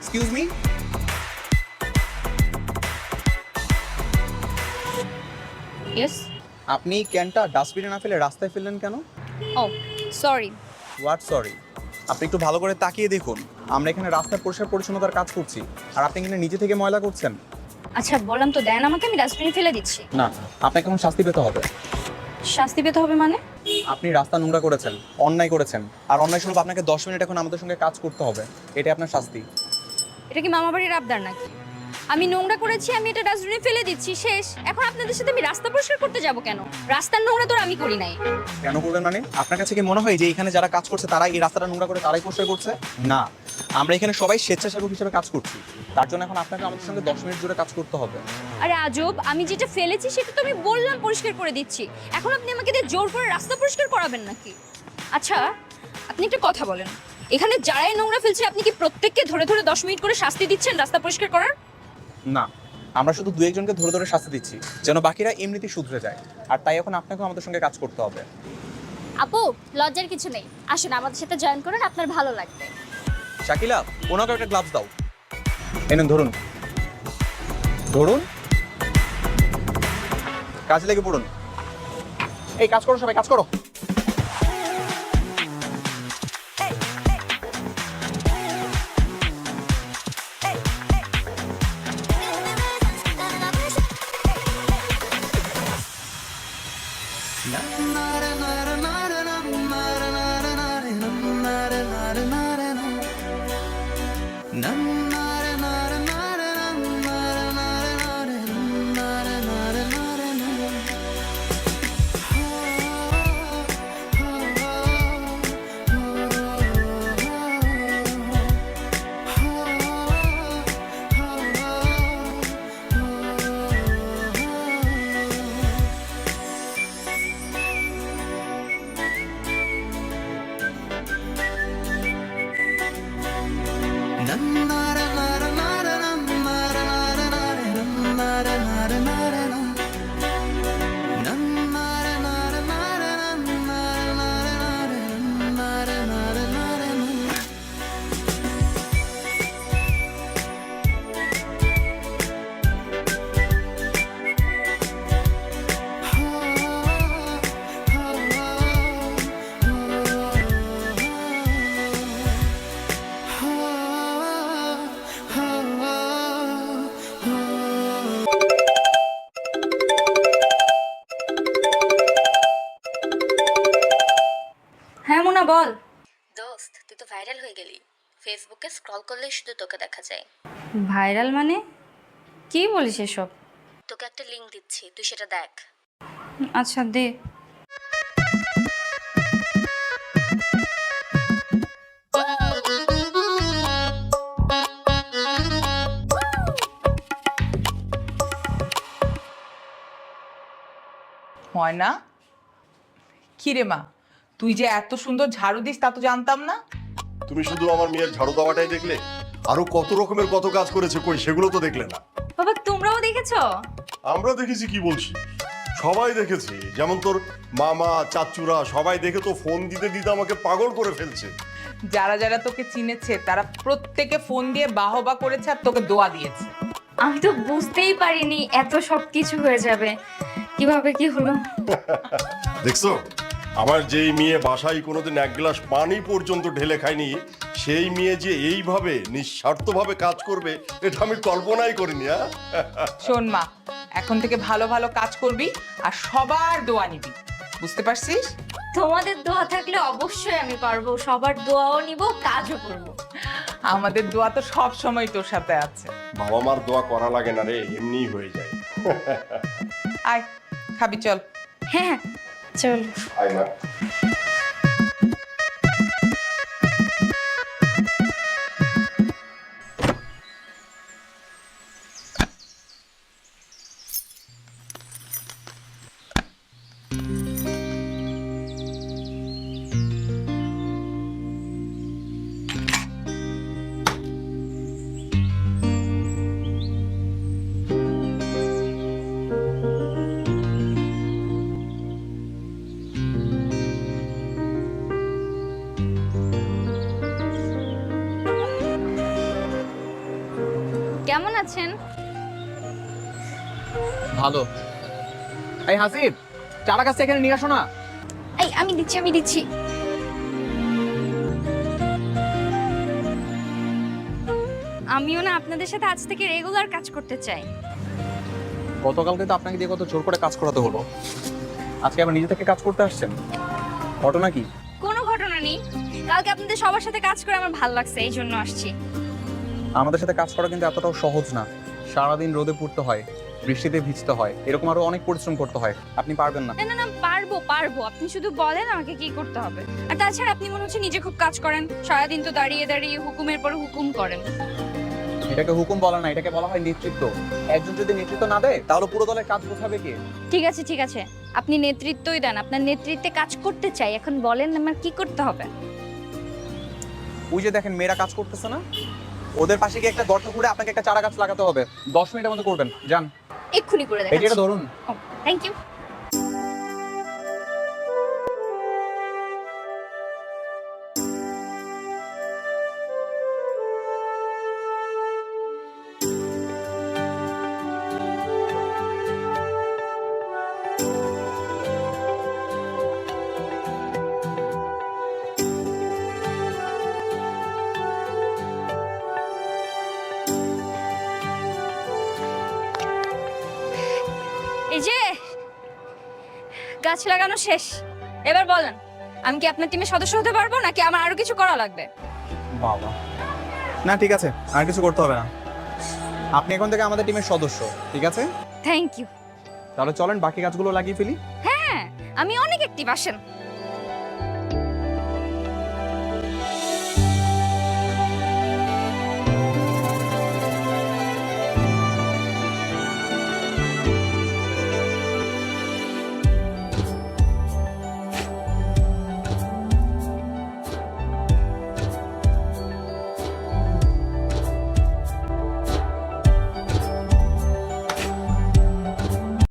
Excuse me, yes. আপনি ক্যানটা ডাস্টবিনে না ফেলে রাস্তায় ফেললেন কেন? ও সরি। What sorry? আপনি একটু ভালো করে তাকিয়ে দেখুন, আমরা এখানে রাস্তার পরিষ্কার পরিচ্ছন্নতার কাজ করছি, আর আপনি এখানে নিজে থেকে ময়লা করছেন। আচ্ছা বললাম তো, দেন আমাকে, আমি ডাস্টবিনে ফেলে দিচ্ছি। না, আপনাকে এখন শাস্তি পেতে হবে। শাস্তি পেতে হবে মানে? আপনি রাস্তা নোংরা করেছেন, অন্যায় করেছেন, আর অন্যায় স্বরূপ আপনাকে 10 মিনিট এখন আমাদের সঙ্গে কাজ করতে হবে। এটাই আপনার শাস্তি। এটা কি মামা বাড়ির আবদার নাকি? আমি নোংরা করেছি, আমি এটা ডাস্টবিনে ফেলে দিচ্ছি, শেষ। এখন আপনাদের সাথে আমি রাস্তা পরিষ্কার করতে যাব কেন? রাস্তার নোংরা তো আর আমি করি নাই। কেন করবেন মানে? আপনার কাছে কি মনে হয় যে এখানে যারা কাজ করছে তারা এই রাস্তাটা নোংরা করে তারাই পরিষ্কার করছে? না, আমরা এখানে সবাই স্বেচ্ছাসেবক হিসেবে কাজ করছি। তার জন্য এখন আপনাকে আমাদের সঙ্গে 10 মিনিট জুড়ে কাজ করতে হবে। আরে আজব, আমি যেটা ফেলেছি সেটা তো আমি বললাম পরিষ্কার করে দিচ্ছি। এখন আপনি আমাকে দিয়ে জোর করে রাস্তা পরিষ্কার করাবেন নাকি? আচ্ছা আপনি একটা কথা বলেন, এখানে যারাই নোংরা ফেলছে আপনি কি প্রত্যেককে ধরে ধরে 10 মিনিট করে শাস্তি দিচ্ছেন রাস্তা পরিষ্কার করার? না, আমরা শুধু 2-1 জনকে ধরে ধরে শাস্তি দিচ্ছি যেন বাকিরা এমনিতেই শুধরে যায়। আর তাই এখন আপনাকেও আমাদের সঙ্গে কাজ করতে হবে। আপু লজ্জার কিছু নেই, আসুন আমাদের সাথে জয়েন করুন, আপনার ভালো লাগবে। শাকিলা, ওনাকে একটা গ্লাভস দাও। এনেন, ধরুন ধরুন, কাজে লেগে পড়ুন। এই কাজ করো, সবাই কাজ করো। হ্যাঁ মুনা বল। দোস্ত তুই তো ভাইরাল হয়ে গেলি, ফেসবুকে স্ক্রল করলেই শুধু তোকে দেখা যায়। ভাইরাল মানে? কি বলিস এসব? তোকে একটা লিংক দিচ্ছি, তুই সেটা দেখ। আচ্ছা দে। হয় না? কি রে মা, তুই যে এত সুন্দর ঝাড়ু দিস তা তো জানতাম না। তুমি শুধু আমার মেয়ের ঝাড়ু দেওয়াটাই দেখলে, আরো কত রকমের কত কাজ করেছে, কই সেগুলো তো দেখলে না। বাবা তোমরাও দেখেছো? আমরা দেখেছি, কি বলছি, সবাই দেখেছি। যেমন তোর মামা চাচুরা সবাই দেখে তো ফোন দিতে দিতে আমাকে পাগল করে ফেলছে। যারা যারা তোকে চিনেছে তারা প্রত্যেকে ফোন দিয়ে বাহবা করেছে আর তোকে দোয়া দিয়েছে। আমি তো বুঝতেই পারিনি এত সব কিছু হয়ে যাবে। কিভাবে কি হলো? দেখছো, আমার যেই মেয়ে বাসায় কোনোদিন এক গ্লাস পানি পর্যন্ত ঢেলে খায়নি, সেই মেয়ে যে এইভাবে নিঃস্বার্থভাবে কাজ করবে এটা আমি কল্পনাই করিনি। শোন মা, এখন থেকে ভালো ভালো কাজ করবি আর সবার দোয়া নিবি, বুঝতে পারছিস? তোমাদের দোয়া থাকলে অবশ্যই আমি পারবো, সবার দোয়াও নিব, কাজও করব। আমাদের দোয়া তো সব সময় তোর সাথে আছে। বাবা মার দোয়া করা লাগে না রে, এমনিই হয়ে যায়। আয় খাবি, চল। হ্যাঁ চল। আয় মা। কেমন আছেন? ভালো। এই হাসিব, চারা গাছটা এখানে নিয়ে আসো না। এই আমি দিচ্ছি। আমিও না আপনাদের সাথে আজ থেকে রেগুলার কাজ করতে চাই। গতকালকে তো আপনাকে দিয়ে কত জোর করে কাজ করাতে হলো, আজকে আবার নিজে থেকে কাজ করতে আসছেন, ঘটনা কি? কোনো ঘটনা নেই, কালকে আপনাদের সবার সাথে কাজ করে আমার ভালো লাগছে, এই জন্য আসছি। আমাদের সাথে কাজ করা কিন্তু এতটাও সহজ না। সারাদিন রোদে পুড়তে হয়, বৃষ্টিতে ভিজতে হয়, এরকম আরো অনেক পরিশ্রম করতে হয়। আপনি পারবেন না। না পারবো, আপনি শুধু বলেন আমাকে কি করতে হবে। আর তাছাড়া আপনি মনে হচ্ছে নিজে খুব কাজ করেন, সারাদিন তো দাঁড়িয়ে দাঁড়িয়ে হুকুমের পর হুকুম করেন। এটাকে হুকুম বলা না, এটাকে বলা হয় নেতৃত্ব। একজন যদি নেতৃত্ব না দেয় তাহলে পুরো দলের কাজ বোঝাবে কে? ঠিক আছে, আপনি নেতৃত্বই দেন, আপনার নেতৃত্বে কাজ করতে চাই। এখন বলেন আমার কি করতে হবে। ওই যে দেখেন মেয়েরা কাজ করতেছে না, ওদের পাশে গিয়ে একটা গর্ত করে আপনাকে একটা চারা গাছ লাগাতে হবে। 10 মিনিটের মধ্যে করবেন, যান। এক্ষুনি করে এটা দেখাচ্ছি। ধরুন। Thank you. এই যে গাছ লাগানো শেষ, এবার বলেন আমি কি আপনার টিমের সদস্য হতে পারবো নাকি আমার আরো কিছু করা লাগবে? বাবা, না ঠিক আছে, আর কিছু করতে হবে না। আপনি এখন থেকে আমাদের টিমের সদস্য, ঠিক আছে? Thank you. তাহলে চলেন বাকি গাছগুলো লাগিয়ে ফেলি। হ্যাঁ আমি অনেক অ্যাক্টিভ, আসেন।